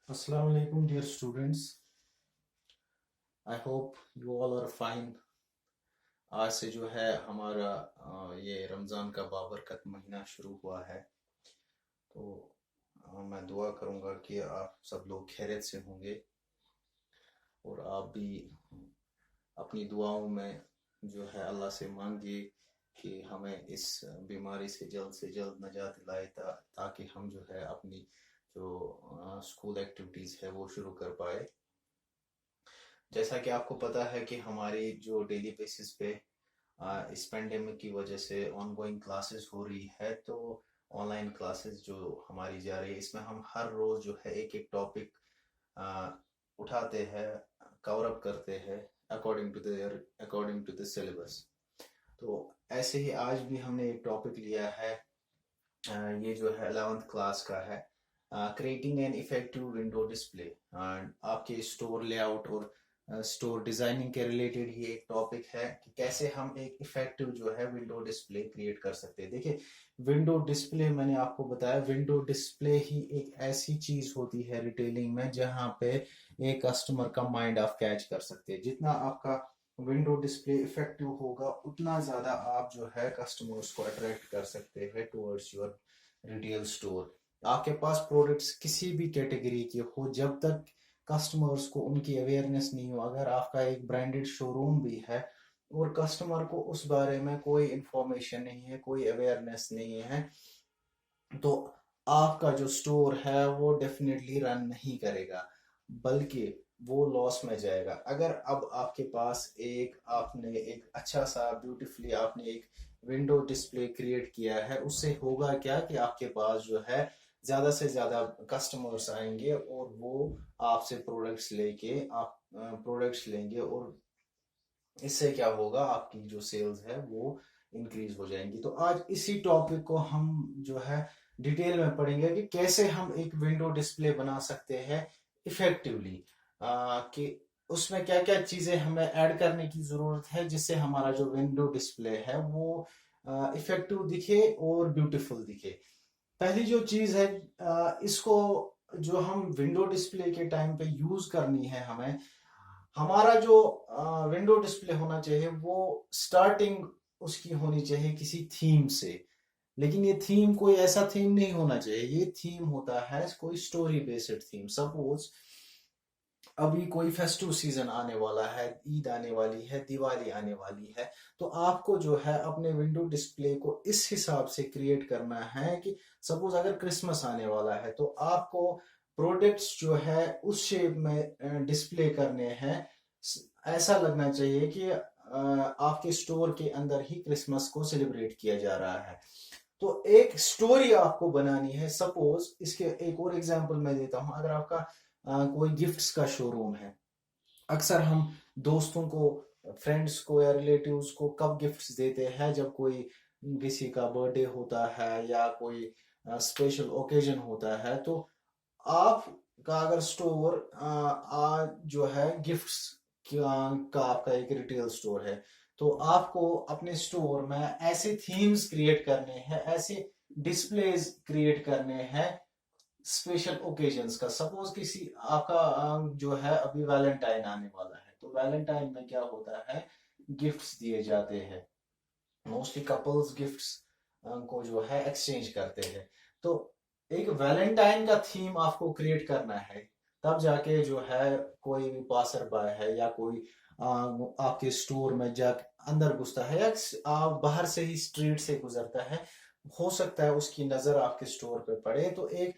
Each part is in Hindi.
Assalamu alaikum, dear students. I hope you all are fine. आज से जो है हमारा ये रमज़ान का बाबरकत महीना शुरू हुआ है। तो मैं दुआ करूँगा कि आप सब लोग खैरियत से होंगे और आप भी अपनी दुआओं में जो है अल्लाह से मांगिए कि हमें इस बीमारी से जल्द नजात दिलाए ताकि हम जो है अपनी जो स्कूल एक्टिविटीज़ है वो शुरू कर पाए। जैसा कि आपको पता है कि हमारी जो डेली बेसिस पे इस पेंडेमिक की वजह से ऑनगोइंग क्लासेस हो रही है, तो ऑनलाइन क्लासेस जो हमारी जा रही है इसमें हम हर रोज जो है एक एक टॉपिक उठाते हैं, कवर अप करते हैं अकॉर्डिंग टू द सिलेबस। तो ऐसे ही आज भी हमने एक टॉपिक लिया है, ये जो है 11th क्लास का है, creating an effective window display. आपके स्टोर लेआउट और स्टोर डिजाइनिंग के रिलेटेड ये एक टॉपिक है कि कैसे हम एक इफेक्टिव जो है विंडो डिस्प्ले क्रिएट कर सकते हैं। देखिए, विंडो डिस्प्ले मैंने आपको बताया, विंडो डिस्प्ले ही एक ऐसी चीज होती है रिटेलिंग में जहां पे एक कस्टमर का माइंड आप कैच कर सकते हैं। जितना आपका विंडो डिस्प्ले इफेक्टिव होगा उतना ज्यादा आप जो है कस्टमर्स को अट्रैक्ट कर सकते हैं टुवर्ड्स योर रिटेल स्टोर। आपके पास प्रोडक्ट्स किसी भी कैटेगरी के हो, जब तक कस्टमर्स को उनकी अवेयरनेस नहीं हो, अगर आपका एक ब्रांडेड शोरूम भी है और कस्टमर को उस बारे में कोई इंफॉर्मेशन नहीं है, कोई अवेयरनेस नहीं है, तो आपका जो स्टोर है वो डेफिनेटली रन नहीं करेगा, बल्कि वो लॉस में जाएगा। अगर अब आपके पास आपने एक अच्छा सा ब्यूटीफुली आपने एक विंडो डिस्प्ले क्रिएट किया है, उससे होगा क्या कि आपके पास जो है ज्यादा से ज्यादा कस्टमर्स आएंगे और वो आपसे प्रोडक्ट्स लेंगे और इससे क्या होगा, आपकी जो सेल्स है वो इंक्रीज हो जाएंगी। तो आज इसी टॉपिक को हम जो है डिटेल में पढ़ेंगे कि कैसे हम एक विंडो डिस्प्ले बना सकते हैं इफेक्टिवली, कि उसमें क्या क्या चीजें हमें ऐड करने की जरूरत है जिससे हमारा जो विंडो डिस्प्ले है वो इफेक्टिव दिखे और ब्यूटीफुल दिखे। पहली जो चीज है, इसको जो हम विंडो डिस्प्ले के टाइम पे यूज करनी है हमें, हमारा जो विंडो डिस्प्ले होना चाहिए वो स्टार्टिंग उसकी होनी चाहिए किसी थीम से। लेकिन ये थीम कोई ऐसा थीम नहीं होना चाहिए, ये थीम होता है कोई स्टोरी बेस्ड थीम। सपोज अभी कोई फेस्टिव सीजन आने वाला है, ईद आने वाली है, दिवाली आने वाली है, तो आपको जो है अपने विंडो डिस्प्ले को इस हिसाब से क्रिएट करना है कि सपोज अगर क्रिसमस आने वाला है तो आपको प्रोडक्ट्स जो है उस शेप में डिस्प्ले करने हैं। ऐसा लगना चाहिए कि आपके स्टोर के अंदर ही क्रिसमस को सेलिब्रेट किया जा रहा है। तो एक स्टोरी आपको बनानी है। सपोज इसके एक और एग्जांपल मैं देता हूं, अगर आपका कोई गिफ्ट्स का शोरूम है, अक्सर हम दोस्तों को, फ्रेंड्स को या रिलेटिव्स को कब गिफ्ट्स देते हैं, जब कोई किसी का बर्थडे होता है या कोई स्पेशल ओकेजन होता है। तो आपका अगर स्टोर जो है गिफ्ट्स का आपका एक रिटेल स्टोर है, तो आपको अपने स्टोर में ऐसे थीम्स क्रिएट करने हैं, ऐसे डिस्प्लेज क्रिएट करने हैं स्पेशल ओकेजन्स का। सपोज किसी आपका जो है अभी वैलेंटाइन आने वाला है, तो वैलेंटाइन में क्या होता है, गिफ्ट्स दिए जाते हैं, मोस्टली कपल्स गिफ्ट्स को जो है एक्सचेंज करते हैं। तो एक वैलेंटाइन का थीम आपको क्रिएट करना है, तब जाके जो है कोई भी पासर बाय है या कोई आपके स्टोर में जा अंदर घुसता है या आप बाहर से ही स्ट्रीट से गुजरता है, हो सकता है उसकी नजर आपके स्टोर पे पड़े, तो एक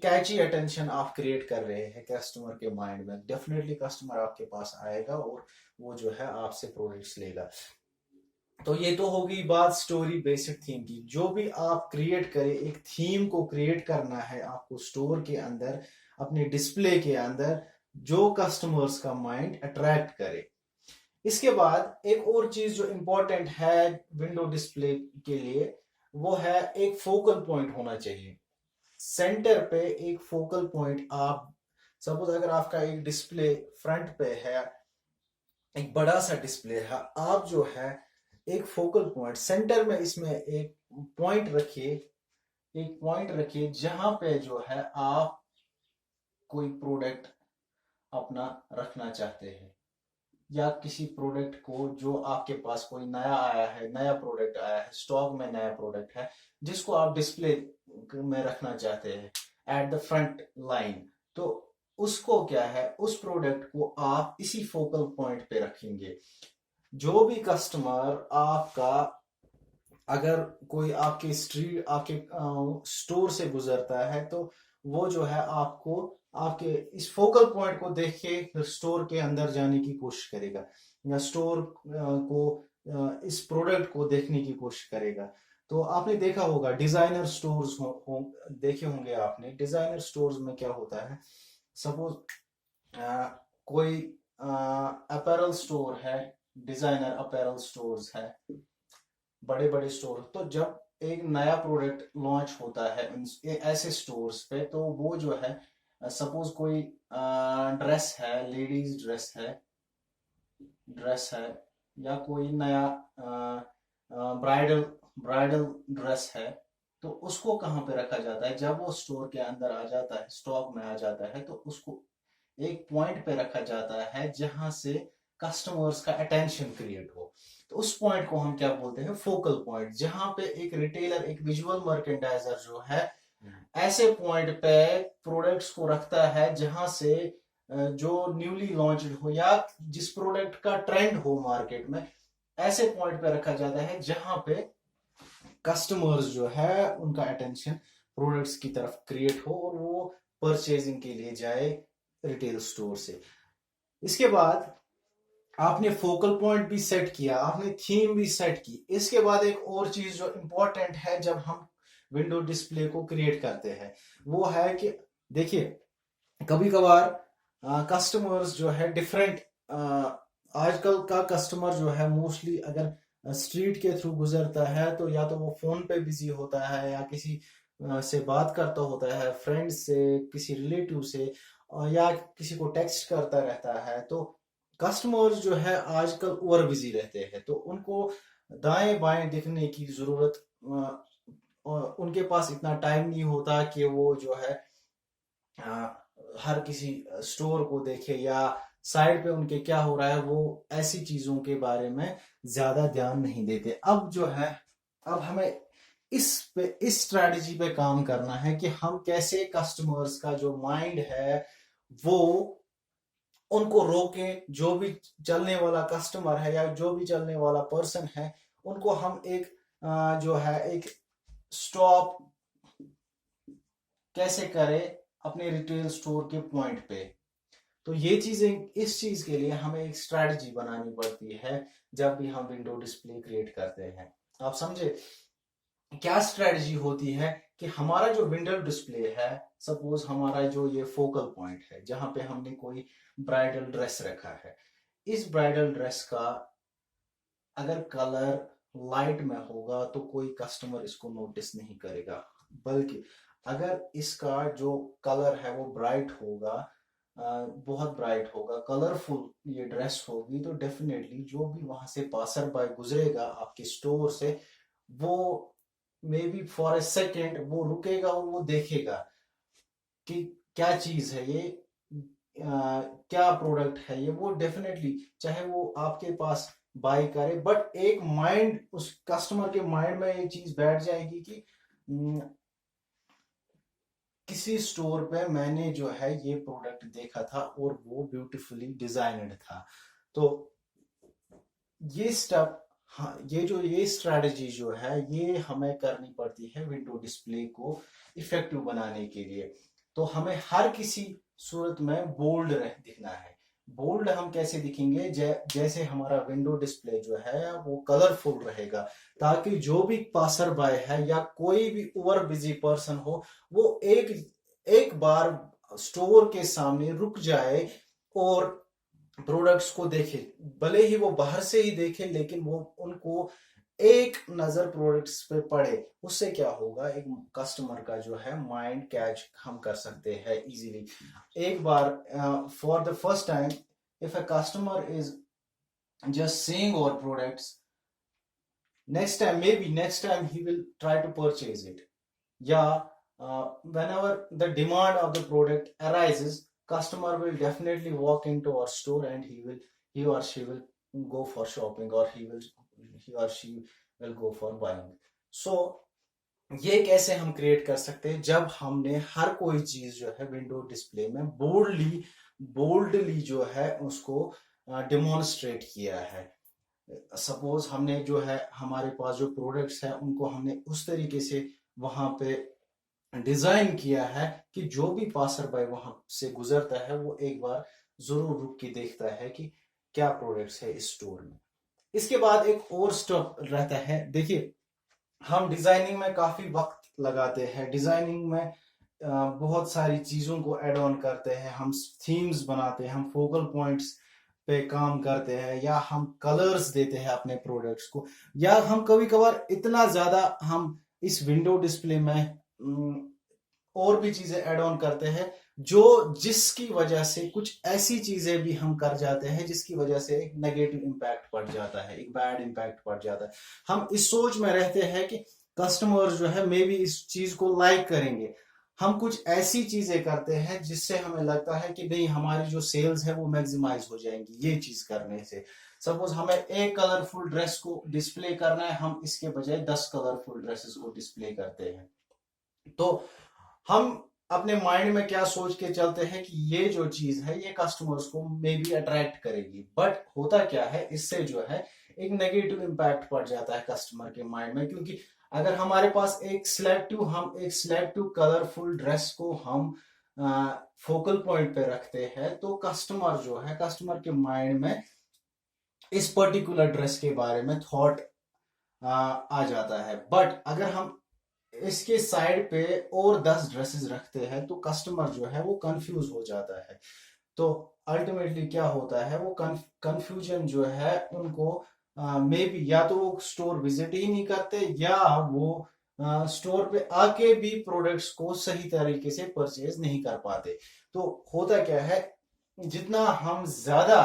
कैची अटेंशन आप क्रिएट कर रहे हैं कस्टमर के माइंड में। डेफिनेटली कस्टमर आपके पास आएगा और वो जो है आपसे प्रोडक्ट्स लेगा। तो ये तो होगी बात स्टोरी बेस्ड थीम की। जो भी आप क्रिएट करें, एक थीम को क्रिएट करना है आपको स्टोर के अंदर, अपने डिस्प्ले के अंदर, जो कस्टमर्स का माइंड अट्रैक्ट करे। इसके बाद एक और चीज जो इंपॉर्टेंट है विंडो डिस्प्ले के लिए, वो है एक फोकल पॉइंट होना चाहिए। सेंटर पे एक फोकल पॉइंट, आप सपोज अगर आपका एक डिस्प्ले फ्रंट पे है, एक बड़ा सा डिस्प्ले है, आप जो है एक फोकल पॉइंट सेंटर में इसमें एक पॉइंट रखिए, एक पॉइंट रखिए जहां पे जो है आप कोई प्रोडक्ट अपना रखना चाहते हैं, या किसी प्रोडक्ट को जो आपके पास कोई नया आया है, नया प्रोडक्ट आया है, स्टॉक में नया प्रोडक्ट है, जिसको आप डिस्प्ले में रखना चाहते हैं एट द फ्रंट लाइन, तो उसको क्या है, उस प्रोडक्ट को आप इसी फोकल पॉइंट पे रखेंगे। जो भी कस्टमर आपका, अगर कोई आपके स्ट्रीट, आपके स्टोर से गुजरता है, तो वो जो है आपको, आपके इस फोकल पॉइंट को देख के फिर स्टोर के अंदर जाने की कोशिश करेगा, या स्टोर को इस प्रोडक्ट को देखने की कोशिश करेगा। तो आपने देखा होगा डिजाइनर स्टोर्स देखे होंगे आपने। डिजाइनर स्टोर्स में क्या होता है, सपोज कोई अपैरल स्टोर है, डिजाइनर अपैरल स्टोर्स है, बड़े बड़े स्टोर, तो जब एक नया प्रोडक्ट लॉन्च होता है ऐसे स्टोर्स पे, तो वो जो है, सपोज कोई ड्रेस है, लेडीज ड्रेस है, या कोई नया ब्राइडल ब्राइडल ड्रेस है, तो उसको कहाँ पे रखा जाता है, जब वो स्टोर के अंदर आ जाता है, स्टॉक में आ जाता है, तो उसको एक पॉइंट पे रखा जाता है जहां से कस्टमर्स का अटेंशन क्रिएट हो। तो उस पॉइंट को हम क्या बोलते हैं, फोकल पॉइंट। जहां पे एक रिटेलर, एक विजुअल मर्केंडाइजर जो है, ऐसे पॉइंट पे प्रोडक्ट्स को रखता है जहां से जो न्यूली लॉन्च्ड हो या जिस प्रोडक्ट का ट्रेंड हो मार्केट में, ऐसे पॉइंट पे रखा जाता है जहां पे कस्टमर्स जो है उनका अटेंशन प्रोडक्ट्स की तरफ क्रिएट हो और वो परचेजिंग के लिए जाए रिटेल स्टोर से। इसके बाद आपने फोकल पॉइंट भी सेट किया, आपने थीम भी सेट की। इसके बाद एक और चीज जो इंपॉर्टेंट है जब हम विंडो डिस्प्ले को क्रिएट करते हैं, वो है कि देखिए, कभी कभार कस्टमर्स जो है डिफरेंट, आजकल का कस्टमर जो है मोस्टली अगर स्ट्रीट के थ्रू गुजरता है, तो या तो वो फोन पे बिजी होता है, या किसी से बात करता होता है, फ्रेंड से, किसी रिलेटिव से, या किसी को टेक्स्ट करता रहता है। तो कस्टमर्स जो है आजकल ओवर बिजी रहते हैं, तो उनको दाएं बाएं दिखने की जरूरत, उनके पास इतना टाइम नहीं होता कि वो जो है हर किसी स्टोर को देखे, या साइड पे उनके क्या हो रहा है, वो ऐसी चीजों के बारे में ज्यादा ध्यान नहीं देते। अब जो है, अब हमें इस स्ट्रेटजी पे काम करना है कि हम कैसे कस्टमर्स का जो माइंड है वो, उनको रोके। जो भी चलने वाला कस्टमर है या जो भी चलने वाला पर्सन है, उनको हम एक जो है एक स्टॉप कैसे करें अपने रिटेल स्टोर के पॉइंट पे। तो ये चीजें, इस चीज के लिए हमें एक स्ट्रेटजी बनानी पड़ती है जब भी हम विंडो डिस्प्ले क्रिएट करते हैं। आप समझे क्या स्ट्रेटजी होती है, कि हमारा जो विंडो डिस्प्ले है, सपोज हमारा जो ये फोकल पॉइंट है जहां पे हमने कोई ब्राइडल ड्रेस रखा है, इस ब्राइडल ड्रेस का अगर कलर लाइट में होगा तो कोई कस्टमर इसको नोटिस नहीं करेगा, बल्कि अगर इसका जो कलर है वो ब्राइट होगा, बहुत ब्राइट होगा, कलरफुल ये ड्रेस होगी, तो डेफिनेटली जो भी वहां से पासर बाय गुजरेगा आपके स्टोर से, वो may be for a second वो रुकेगा और वो देखेगा कि क्या चीज है ये, क्या प्रोडक्ट है ये। वो डेफिनेटली, चाहे वो आपके पास बाय करे, बट एक माइंड, उस कस्टमर के माइंड में ये चीज बैठ जाएगी कि किसी स्टोर पे मैंने जो है ये प्रोडक्ट देखा था और वो ब्यूटीफुली डिजाइनड था। तो ये स्टेप, हाँ, ये स्ट्रेटजी जो है ये हमें करनी पड़ती है विंडो डिस्प्ले को इफेक्टिव बनाने के लिए। तो हमें हर किसी सूरत में बोल्ड दिखना है। बोल्ड हम कैसे दिखेंगे, जैसे हमारा विंडो डिस्प्ले जो है वो कलरफुल रहेगा, ताकि जो भी पासर बाय है या कोई भी ओवर बिजी पर्सन हो, वो एक बार स्टोर के सामने रुक जाए और प्रोडक्ट्स को देखे। भले ही वो बाहर से ही देखे, लेकिन वो उनको एक नजर प्रोडक्ट्स पे पड़े। उससे क्या होगा, एक कस्टमर का जो है माइंड कैच हम कर सकते हैं इजीली। एक बार for the first time, if a customer is just seeing our products, next time he will try to purchase it. Yeah, whenever the demand of the product arises, customer will definitely walk into our store and he or she will go for shopping, or he or she will go for buying. So ये कैसे हम क्रिएट कर सकते हैं? जब हमने हर कोई चीज जो है विंडो डिस्प्ले में बोल्डली जो है उसको डिमॉन्स्ट्रेट किया है। सपोज हमने जो है हमारे पास जो प्रोडक्ट्स है उनको हमने उस तरीके से वहां पे डिजाइन किया है कि जो भी पासर बाय वहां से गुजरता है वो एक बार जरूर रुक के देखता है कि क्या प्रोडक्ट्स है इस स्टोर में। इसके बाद एक और स्टेप रहता है। देखिए, हम डिजाइनिंग में काफी वक्त लगाते हैं, डिजाइनिंग में बहुत सारी चीजों को ऐड ऑन करते हैं, हम थीम्स बनाते हैं, हम फोकल पॉइंट्स पे काम करते हैं, या हम कलर्स देते हैं अपने प्रोडक्ट्स को, या हम कभी कभार इतना ज्यादा हम इस विंडो डिस्प्ले में और भी चीजें ऐड ऑन करते हैं जो जिसकी वजह से कुछ ऐसी चीजें भी हम कर जाते हैं जिसकी वजह से एक नेगेटिव इम्पैक्ट पड़ जाता है, एक बैड इम्पैक्ट पड़ जाता है। हम इस सोच में रहते हैं कि कस्टमर जो है मे बी इस चीज को लाइक करेंगे, हम कुछ ऐसी चीजें करते हैं जिससे हमें लगता है कि नहीं, हमारी जो सेल्स है वो मैक्सिमाइज हो जाएंगी ये चीज करने से। सपोज हमें एक कलरफुल ड्रेस को डिस्प्ले करना है, हम इसके बजाय 10 कलरफुल ड्रेसेस को डिस्प्ले करते हैं। तो हम अपने माइंड में क्या सोच के चलते हैं कि ये जो चीज है ये कस्टमर्स को मे बी अट्रैक्ट करेगी, बट होता क्या है, इससे जो है एक नेगेटिव इम्पैक्ट पड़ जाता है कस्टमर के माइंड में। क्योंकि अगर हमारे पास एक सिलेक्टिव कलरफुल ड्रेस को हम फोकल पॉइंट पे रखते हैं, तो कस्टमर के माइंड में इस पर्टिकुलर ड्रेस के बारे में थॉट आ जाता है। बट अगर हम इसके साइड पे और 10 ड्रेसेस रखते हैं तो कस्टमर जो है वो कंफ्यूज हो जाता है। तो अल्टीमेटली क्या होता है, वो कंफ्यूजन जो है उनको मे बी या तो वो स्टोर विजिट ही नहीं करते, या वो स्टोर पे आके भी प्रोडक्ट्स को सही तरीके से परचेज नहीं कर पाते। तो होता क्या है, जितना हम ज्यादा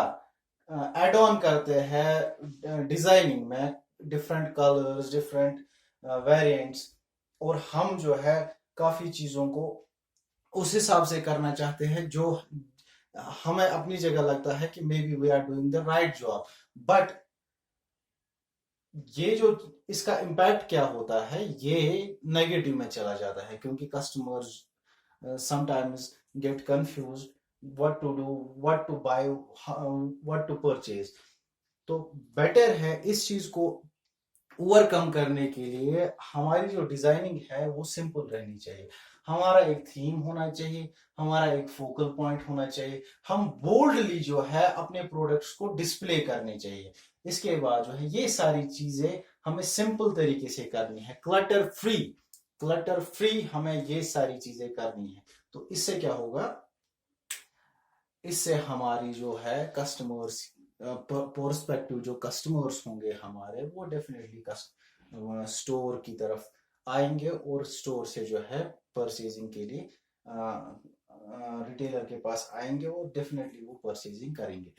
एड ऑन करते हैं डिजाइनिंग में, डिफरेंट कलर्स, डिफरेंट वेरिएंट्स, और हम जो है काफी चीजों को उस हिसाब से करना चाहते हैं जो हमें अपनी जगह लगता है कि maybe we are doing the right job, but ये जो इसका इम्पैक्ट क्या होता है, ये नेगेटिव में चला जाता है, क्योंकि customers sometimes get confuse what to do, what to buy, what to purchase. तो बेटर है इस चीज को ओवरकम करने के लिए हमारी जो डिजाइनिंग है वो सिंपल रहनी चाहिए। हमारा एक थीम होना चाहिए, हमारा एक फोकल पॉइंट होना चाहिए, हम बोल्डली जो है अपने प्रोडक्ट्स को डिस्प्ले करने चाहिए। इसके बाद जो है ये सारी चीजें हमें सिंपल तरीके से करनी है, क्लटर फ्री हमें ये सारी चीजें करनी है। तो इससे क्या होगा, इससे हमारी जो है कस्टमर्स प्रोस्पेक्टिव जो कस्टमर्स होंगे हमारे, वो डेफिनेटली स्टोर की तरफ आएंगे और स्टोर से जो है परचेजिंग के लिए रिटेलर के पास आएंगे और डेफिनेटली वो परचेजिंग करेंगे।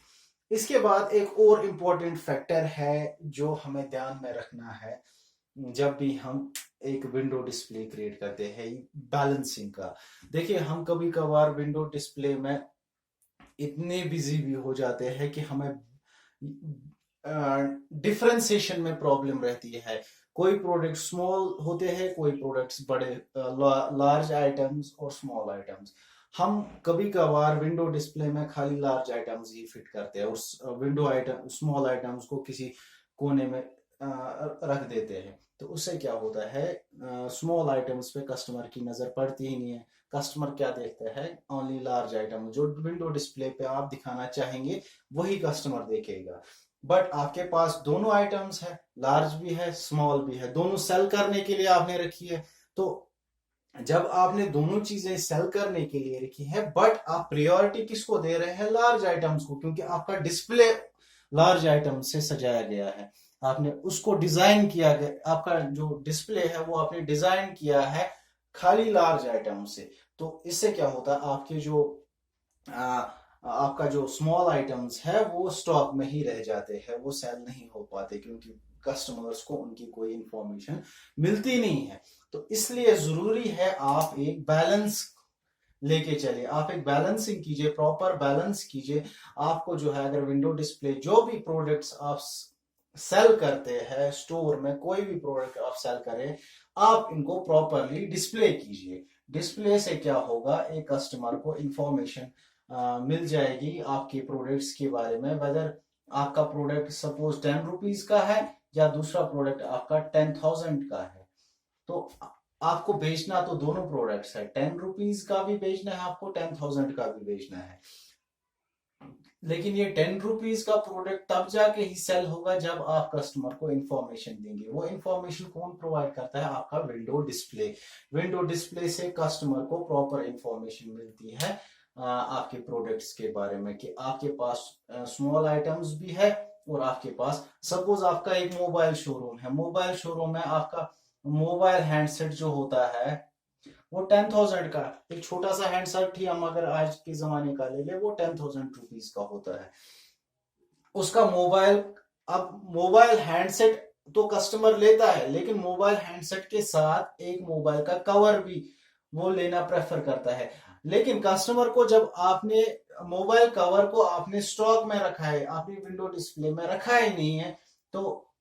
इसके बाद एक और इम्पोर्टेंट फैक्टर है जो हमें ध्यान में रखना है जब भी हम एक विंडो डिस्प्ले क्रिएट करते हैं, बैलेंसिंग का। देखिए, हम कभी कभार विंडो डिस्प्ले में इतने बिजी भी हो जाते हैं कि हमें डिफरेंशिएशन में प्रॉब्लम रहती है। कोई प्रोडक्ट स्मॉल होते हैं, कोई प्रोडक्ट्स बड़े, लार्ज आइटम्स और स्मॉल आइटम्स। हम कभी कभार विंडो डिस्प्ले में खाली लार्ज आइटम्स ही फिट करते हैं और विंडो आइटम स्मॉल आइटम्स को किसी कोने में रख देते हैं। तो उससे क्या होता है, स्मॉल आइटम्स पे कस्टमर की नजर पड़ती ही नहीं है। कस्टमर क्या देखता है, ओनली लार्ज आइटम, जो विंडो डिस्प्ले पे आप दिखाना चाहेंगे वही कस्टमर देखेगा। बट आपके पास दोनों आइटम्स है, लार्ज भी है स्मॉल भी है, दोनों सेल करने के लिए आपने रखी है। तो जब आपने दोनों चीजें सेल करने के लिए रखी है, बट आप प्रायोरिटी किसको दे रहे हैं, लार्ज आइटम्स को, क्योंकि आपका डिस्प्ले लार्ज आइटम से सजाया गया है, आपने उसको डिजाइन किया गया, आपका जो डिस्प्ले है वो आपने डिजाइन किया है खाली लार्ज आइटम से। तो इससे क्या होता है, आपका जो स्मॉल आइटम्स है वो स्टॉक में ही रह जाते हैं, वो सेल नहीं हो पाते, क्योंकि कस्टमर्स को उनकी कोई इंफॉर्मेशन मिलती नहीं है। तो इसलिए जरूरी है आप एक लेके चलिए। आप एक बैलेंसिंग कीजिए, प्रॉपर बैलेंस कीजिए। आपको जो है अगर विंडो डिस्प्ले जो भी प्रोडक्ट्स आप सेल करते हैं स्टोर में, कोई भी प्रोडक्ट आप सेल करें, आप इनको प्रॉपरली डिस्प्ले कीजिए। डिस्प्ले से क्या होगा, एक कस्टमर को इंफॉर्मेशन मिल जाएगी आपके प्रोडक्ट्स के बारे में, वेदर आपका प्रोडक्ट सपोज 10 रुपीज का है या दूसरा प्रोडक्ट आपका 10,000 का है। तो आपको बेचना तो दोनों प्रोडक्ट्स है, 10 रुपीज का भी बेचना है आपको, 10,000 का भी बेचना है। लेकिन ये 10 रुपीज का प्रोडक्ट तब जाके ही सेल होगा जब आप कस्टमर को इंफॉर्मेशन देंगे। वो इंफॉर्मेशन कौन प्रोवाइड करता है, आपका विंडो डिस्प्ले। विंडो डिस्प्ले से कस्टमर को प्रॉपर इंफॉर्मेशन मिलती है आपके प्रोडक्ट्स के बारे में, कि आपके पास स्मॉल आइटम्स भी है और आपके पास सपोज आपका एक मोबाइल शोरूम है, मोबाइल शोरूम में आपका मोबाइल हैंडसेट जो होता है वो 10,000 का, एक छोटा सा हैंडसेट ही हम अगर आज के जमाने का ले ले, वो 10,000 रुपीज का होता है। उसका मोबाइल, अब मोबाइल हैंडसेट तो कस्टमर लेता है, लेकिन मोबाइल हैंडसेट के साथ एक मोबाइल का कवर भी वो लेना प्रेफर करता है। लेकिन कस्टमर को जब आपने मोबाइल कवर को आपने स्टॉक में रखा है, आपने विंडो डिस्प्ले में रखा ही नहीं है, तो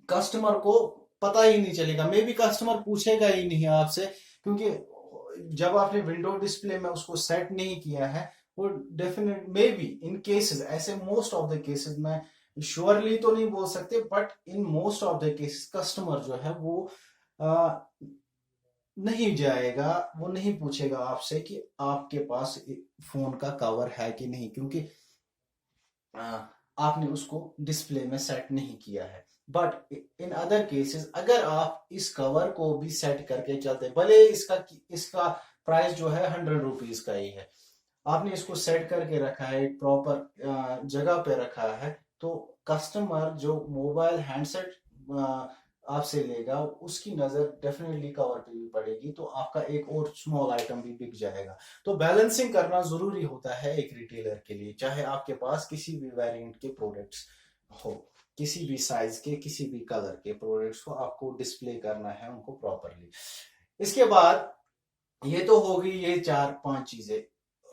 कस्टमर को पता ही नहीं चलेगा, मे बी कस्टमर पूछेगा ही नहीं आपसे, क्योंकि जब आपने विंडो डिस्प्ले में उसको सेट नहीं किया है, वो definite may be in cases, ऐसे मोस्ट ऑफ द केसेस में श्योरली तो नहीं बोल सकते, but in most of the cases customer जो है वो आ, नहीं जाएगा, वो नहीं पूछेगा आपसे कि आपके पास फोन का कवर है कि नहीं, क्योंकि आपने उसको डिस्प्ले में सेट नहीं किया है। बट इन अदर केसेस अगर आप इस कवर को भी सेट करके चलते, भले इसका इसका प्राइस जो है 100 रुपीज का ही है, आपने इसको सेट करके रखा है, एक प्रॉपर जगह पे रखा है, तो कस्टमर जो मोबाइल हैंडसेट आपसे लेगा उसकी नजर डेफिनेटली कवर पे भी पड़ेगी, तो आपका एक और स्मॉल आइटम भी बिक जाएगा। तो बैलेंसिंग करना जरूरी होता है एक रिटेलर के लिए, चाहे आपके पास किसी भी वेरिएंट के प्रोडक्ट्स हो, किसी भी साइज के, किसी भी कलर के प्रोडक्ट्स को आपको डिस्प्ले करना है उनको प्रॉपरली। इसके बाद ये तो होगी ये 4-5 चीजें,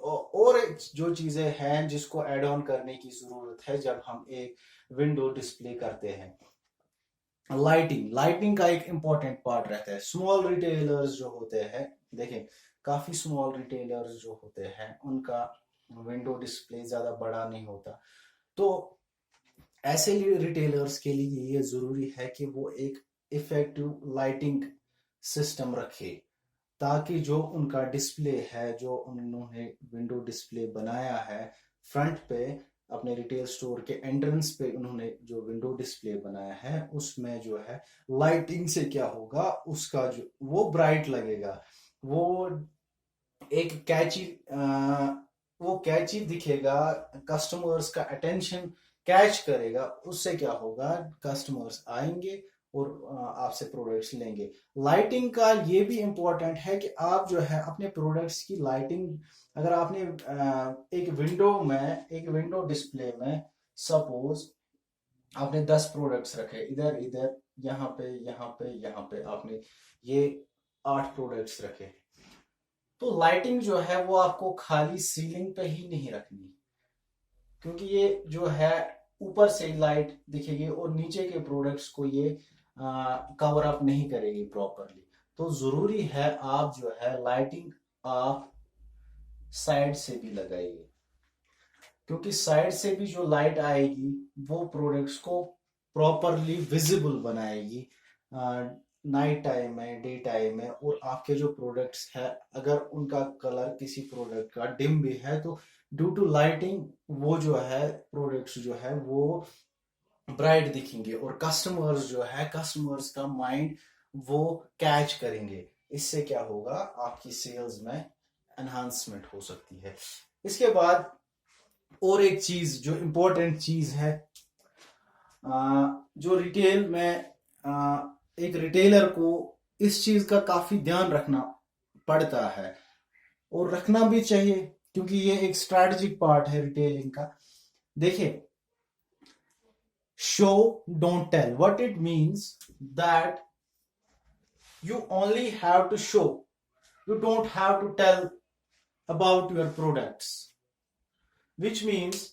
और जो चीजें हैं जिसको ऐड ऑन करने की जरूरत है जब हम एक विंडो डिस्प्ले करते हैं, लाइटिंग। लाइटिंग का एक इंपॉर्टेंट पार्ट रहता है। स्मॉल रिटेलर्स जो होते हैं, देखें काफी स्मॉल रिटेलर्स जो होते हैं उनका विंडो डिस्प्ले ज्यादा बड़ा नहीं होता, तो ऐसे रिटेलर्स के लिए ये जरूरी है कि वो एक इफेक्टिव लाइटिंग सिस्टम रखे, ताकि जो उनका डिस्प्ले है, जो उन्होंने विंडो डिस्प्ले बनाया है फ्रंट पे, अपने रिटेल स्टोर के एंट्रेंस पे उन्होंने जो विंडो डिस्प्ले बनाया है, उसमें जो है लाइटिंग से क्या होगा, उसका जो वो ब्राइट लगेगा, वो एक कैची वो कैची दिखेगा, कस्टमर्स का अटेंशन कैच करेगा, उससे क्या होगा, कस्टमर्स आएंगे और आपसे प्रोडक्ट्स लेंगे। लाइटिंग का ये भी इंपॉर्टेंट है कि आप जो है अपने प्रोडक्ट्स की लाइटिंग, अगर आपने एक विंडो डिस्प्ले में सपोज आपने 10 प्रोडक्ट्स रखे, इधर इधर यहाँ पे यहाँ पे यहाँ पे आपने ये 8 प्रोडक्ट्स रखे, तो लाइटिंग जो है वो आपको खाली सीलिंग पे ही नहीं रखनी, क्योंकि ये जो है ऊपर से लाइट दिखेगी और नीचे के प्रोडक्ट्स को ये कवर अप नहीं करेगी प्रॉपरली। तो जरूरी है आप जो है लाइटिंग आप साइड से भी लगाइए, क्योंकि साइड से भी जो लाइट आएगी वो प्रोडक्ट्स को प्रॉपरली विजिबल बनाएगी नाइट टाइम में, डे टाइम में। और आपके जो प्रोडक्ट्स है अगर उनका कलर किसी प्रोडक्ट का डिम भी है, तो ड्यू टू लाइटिंग वो जो है प्रोडक्ट्स जो है वो ब्राइट दिखेंगे, और कस्टमर्स जो है, कस्टमर्स का माइंड वो कैच करेंगे। इससे क्या होगा, आपकी सेल्स में एनहांसमेंट हो सकती है। इसके बाद और एक चीज जो इंपॉर्टेंट चीज है, जो रिटेल में एक रिटेलर को इस चीज का काफी ध्यान रखना पड़ता है, और रखना भी चाहिए, क्योंकि ये एक स्ट्रैटेजिक पार्ट है रिटेलिंग का। देखिए, show don't tell, what it means that you only have to show, you don't have to tell about your products, which means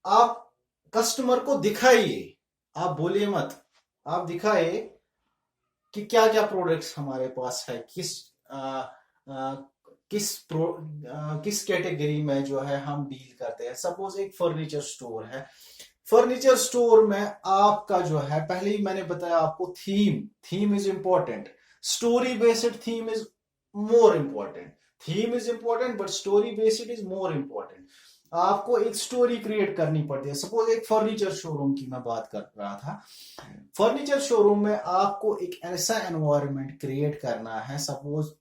आप कस्टमर को दिखाइए, आप बोलिए मत, आप दिखाए कि क्या क्या प्रोडक्ट्स हमारे पास है, किस कैटेगरी में जो है हम डील करते हैं। सपोज एक फर्नीचर स्टोर है, फर्नीचर स्टोर में आपका जो है, पहले ही मैंने बताया आपको, theme is important, story based theme is more important. Theme is important but story based is more important. आपको एक स्टोरी क्रिएट करनी पड़ती है। सपोज एक फर्नीचर शोरूम की मैं बात कर रहा था, फर्नीचर शोरूम में आपको एक ऐसा एनवायरनमेंट क्रिएट करना है। सपोज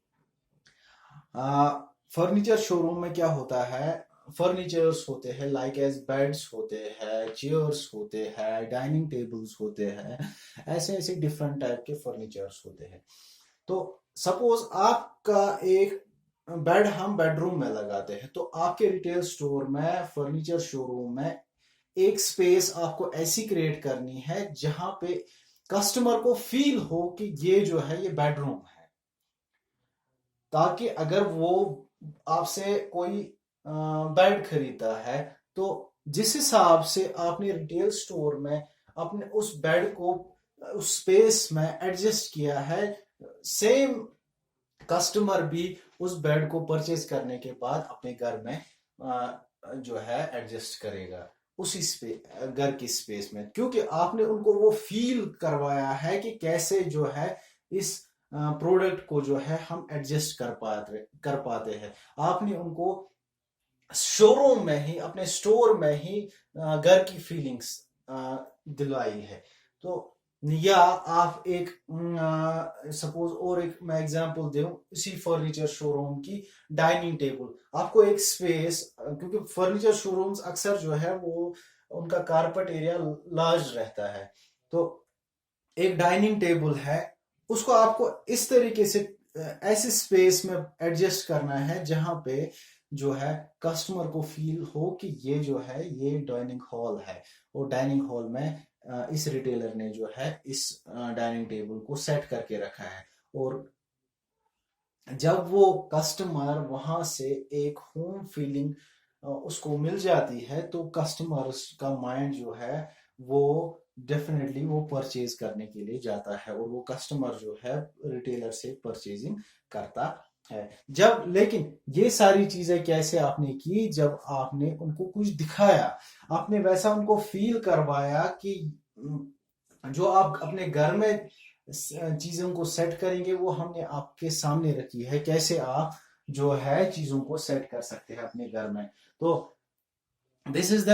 फर्नीचर शोरूम में क्या होता है, फर्नीचर्स होते हैं लाइक एज बेड्स होते हैं, चेयर्स होते हैं, डाइनिंग टेबल्स होते हैं, ऐसे ऐसे डिफरेंट टाइप के फर्नीचर्स होते हैं। तो सपोज आपका एक बेड हम बेडरूम में लगाते हैं, तो आपके रिटेल स्टोर में, फर्नीचर शोरूम में एक स्पेस आपको ऐसी क्रिएट करनी है जहां पे कस्टमर को फील हो कि ये जो है ये बेडरूम है, ताकि अगर वो आपसे कोई बेड खरीदता है तो जिस हिसाब से आपने रिटेल स्टोर में अपने उस बेड को उस स्पेस में एडजस्ट किया है, सेम कस्टमर भी उस बेड को परचेज करने के बाद अपने घर में जो है एडजस्ट करेगा उसी घर की स्पेस में, क्योंकि आपने उनको वो फील करवाया है कि कैसे जो है इस प्रोडक्ट को जो है हम एडजस्ट कर पाते हैं। आपने उनको शोरूम में ही, अपने स्टोर में ही घर की फीलिंग्स दिलाई है। तो या आप एक सपोज और एक मैं एग्जांपल दूं इसी फर्नीचर शोरूम की, डाइनिंग टेबल, आपको एक स्पेस, क्योंकि फर्नीचर शोरूम्स अक्सर जो है वो उनका कारपेट एरिया लार्ज रहता है, तो एक डाइनिंग टेबल है, उसको आपको इस तरीके से ऐसे स्पेस में एडजस्ट करना है जहां पे जो है कस्टमर को फील हो कि ये जो है ये डाइनिंग हॉल है, और डाइनिंग हॉल में इस रिटेलर ने जो है इस डाइनिंग टेबल को सेट करके रखा है। और जब वो कस्टमर वहां से एक होम फीलिंग उसको मिल जाती है, तो कस्टमर का माइंड जो है वो डेफिनेटली वो परचेज करने के लिए जाता है, और वो कस्टमर जो है रिटेलर से परचेजिंग करता है। जब, लेकिन ये सारी चीजें कैसे आपने की, जब आपने उनको कुछ दिखाया, आपने वैसा उनको फील करवाया कि जो आप अपने घर में चीजों को सेट करेंगे वो हमने आपके सामने रखी है, कैसे आप जो है चीजों को सेट कर सकते हैं अपने घर में। तो this is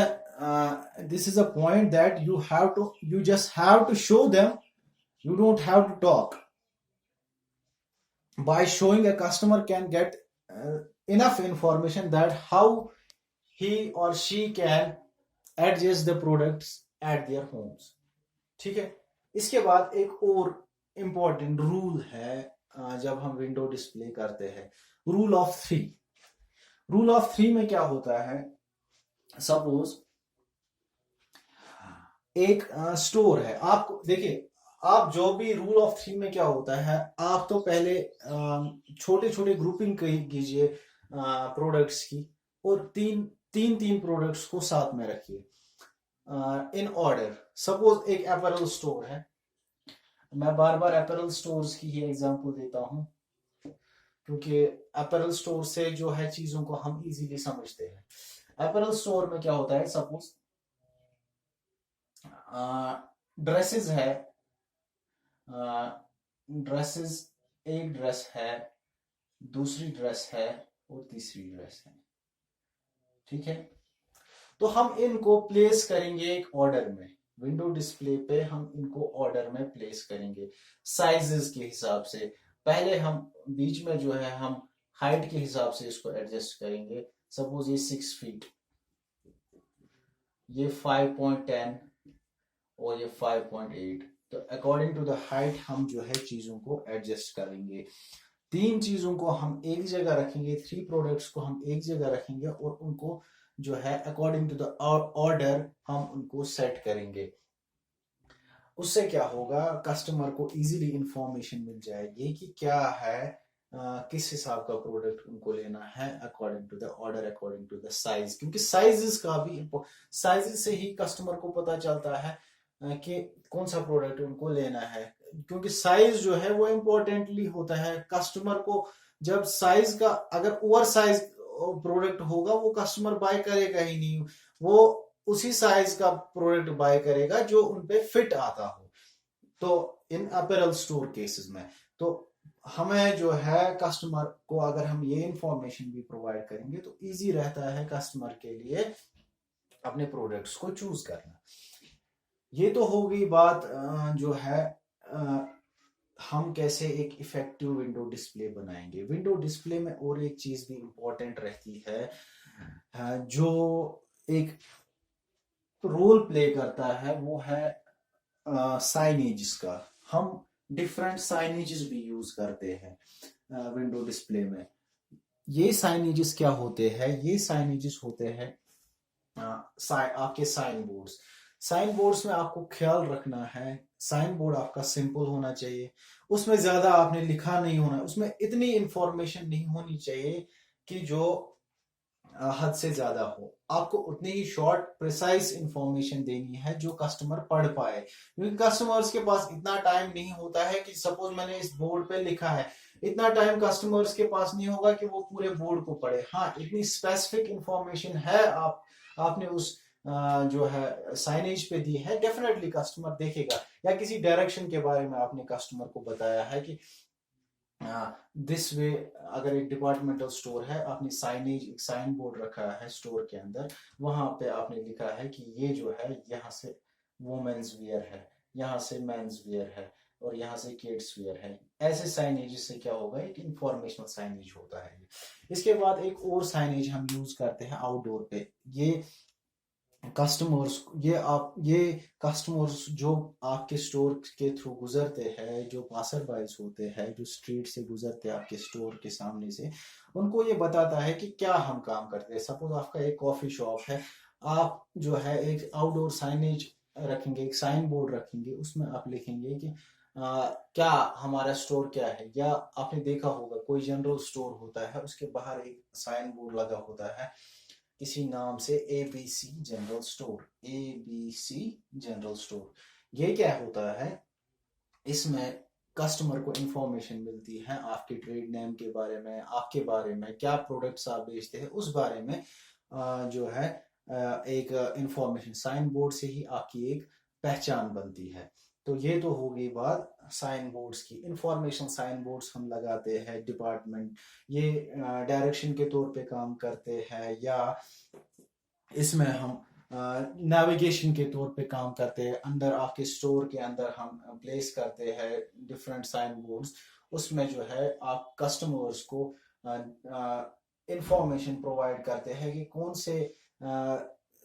a point that you just have to show them, you don't have to talk. By showing, a customer can get enough information that how he or she can adjust the products at their homes. ठीक है। इसके बाद एक और इंपॉर्टेंट रूल है जब हम विंडो डिस्प्ले करते हैं, rule of three. Rule of three में क्या होता है, सपोज एक स्टोर है, आपको देखिए, आप जो भी रूल ऑफ थ्री में क्या होता है, आप तो पहले छोटे छोटे ग्रुपिंग कीजिए प्रोडक्ट्स की, और तीन प्रोडक्ट्स को साथ में रखिए इन ऑर्डर। सपोज एक अपैरल स्टोर है, मैं बार बार अपैरल स्टोर्स की ही एग्जांपल देता हूं क्योंकि अपैरल स्टोर से जो है चीजों को हम इजीली समझते हैं। अपैरल स्टोर में क्या होता है, सपोज ड्रेसेस है, ड्रेसेस, एक ड्रेस है, दूसरी ड्रेस है और तीसरी ड्रेस है, ठीक है। तो हम इनको प्लेस करेंगे एक ऑर्डर में, विंडो डिस्प्ले पे हम इनको ऑर्डर में प्लेस करेंगे साइजेस के हिसाब से। पहले हम बीच में जो है हम हाइट के हिसाब से इसको एडजस्ट करेंगे। सपोज ये 6 फीट, ये 5.10 और ये 5.8, तो अकॉर्डिंग टू द हाइट हम जो है चीजों को एडजस्ट करेंगे। तीन चीजों को हम एक जगह रखेंगे, 3 प्रोडक्ट्स को हम एक जगह रखेंगे और उनको जो है अकॉर्डिंग टू द ऑर्डर हम उनको सेट करेंगे। उससे क्या होगा, कस्टमर को इजीली इंफॉर्मेशन मिल जाएगी कि क्या है किस हिसाब का प्रोडक्ट उनको लेना है, according to the order, according to the size, क्योंकि साइजेस का भी साइजेस से ही कस्टमर को पता चलता है कि कौन सा प्रोडक्ट उनको लेना है, क्योंकि साइज जो है वो इम्पोर्टेंटली होता है कस्टमर को। जब साइज का अगर ओवर साइज प्रोडक्ट होगा वो कस्टमर बाय करेगा ही नहीं, वो उसी साइज का प्रोडक्ट बाय करेगा जो उनपे फिट आता हो। तो इन अपैरल स्टोर केसेस में तो हमें जो है कस्टमर को अगर हम ये इंफॉर्मेशन भी प्रोवाइड करेंगे तो इजी रहता है कस्टमर के लिए अपने प्रोडक्ट्स को चूज करना। ये तो हो गई बात जो है हम कैसे एक इफेक्टिव विंडो डिस्प्ले बनाएंगे। विंडो डिस्प्ले में और एक चीज भी इंपॉर्टेंट रहती है जो एक रोल प्ले करता है, वो है साइनेजेस का। हम डिफरेंट साइनेजेस भी यूज करते हैं विंडो डिस्प्ले में। ये साइनेजेस क्या होते हैं? ये साइनेजेस होते हैं आपके साइन बोर्ड्स। साइन बोर्ड्स में आपको ख्याल रखना है, साइन बोर्ड आपका सिंपल होना चाहिए, उसमें ज्यादा आपने लिखा नहीं होना, उसमें इतनी इंफॉर्मेशन नहीं होनी चाहिए कि जो हद से ज्यादा हो। आपको उतनी ही शॉर्ट प्रिसाइज इंफॉर्मेशन देनी है जो कस्टमर पढ़ पाए, क्योंकि कस्टमर्स के पास इतना टाइम नहीं होता है कि सपोज मैंने इस बोर्ड पे लिखा है, इतना टाइम कस्टमर्स के पास नहीं होगा कि वो पूरे बोर्ड को पढ़े। हाँ, इतनी स्पेसिफिक इंफॉर्मेशन है आपने उस जो है साइनेज पे दी है, डेफिनेटली कस्टमर देखेगा। या किसी डायरेक्शन के बारे में आपने कस्टमर को बताया है कि दिस वे, अगर एक डिपार्टमेंटल स्टोर है, आपने साइनेज एक साइन बोर्ड रखा है स्टोर के अंदर, वहां पे आपने लिखा है कि ये जो है यहाँ से वुमेन्स वियर है, यहाँ से मेंस वियर है, और यहाँ से किड्स वियर है। ऐसे साइनेज से क्या होगा, एक इंफॉर्मेशनल साइनेज होता है। इसके बाद एक और साइनेज हम यूज करते हैं आउटडोर पे। ये कस्टमर्स ये कस्टमर्स जो आपके स्टोर के थ्रू गुजरते हैं, जो पासर बाइज होते हैं, जो स्ट्रीट से गुजरते हैं आपके स्टोर के सामने से, उनको ये बताता है कि क्या हम काम करते हैं। सपोज आपका एक कॉफी शॉप है, आप जो है एक आउटडोर साइनेज रखेंगे, एक साइन बोर्ड रखेंगे, उसमें आप लिखेंगे कि क्या हमारा स्टोर क्या है। या आपने देखा होगा कोई जनरल स्टोर होता है, उसके बाहर एक साइन बोर्ड लगा होता है किसी नाम से, ABC general store, ABC general store. ये क्या होता है, इसमें कस्टमर को इंफॉर्मेशन मिलती है आपके ट्रेड नेम के बारे में, आपके बारे में, क्या प्रोडक्ट्स आप बेचते हैं उस बारे में जो है एक इंफॉर्मेशन। साइन बोर्ड से ही आपकी एक पहचान बनती है। तो ये तो हो गई बात साइन बोर्ड्स की। इंफॉर्मेशन साइन बोर्ड्स हम लगाते हैं डिपार्टमेंट, ये डायरेक्शन के तौर पे काम करते हैं, या इसमें हम नेविगेशन के तौर पे काम करते हैं। अंदर आपके स्टोर के अंदर हम प्लेस करते हैं डिफरेंट साइन बोर्ड्स, उसमें जो है आप कस्टमर्स को इंफॉर्मेशन प्रोवाइड करते हैं कि कौन से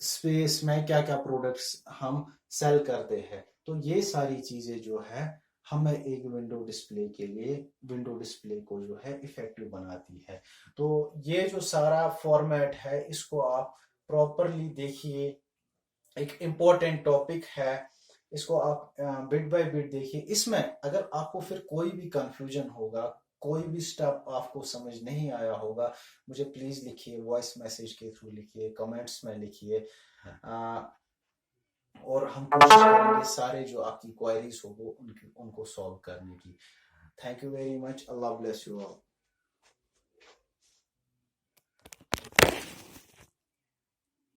स्पेस में क्या क्या प्रोडक्ट्स हम सेल करते हैं। तो ये सारी चीजें जो है हमें एक विंडो डिस्प्ले के लिए, विंडो डिस्प्ले को जो है इफेक्टिव बनाती है। तो ये जो सारा फॉर्मेट है इसको आप प्रॉपरली देखिए, एक इम्पोर्टेंट टॉपिक है, इसको आप बिट बाय बिट देखिए। इसमें अगर आपको फिर कोई भी कंफ्यूजन होगा, कोई भी स्टेप आपको समझ नहीं आया होगा, मुझे प्लीज लिखिए, वॉइस मैसेज के थ्रू लिखिए, कमेंट्स में लिखिए, और हम कोशिश करेंगे सारे जो आपकी क्वेरीज हो वो उनको सॉल्व करने की। Thank you very much. Allah bless you all.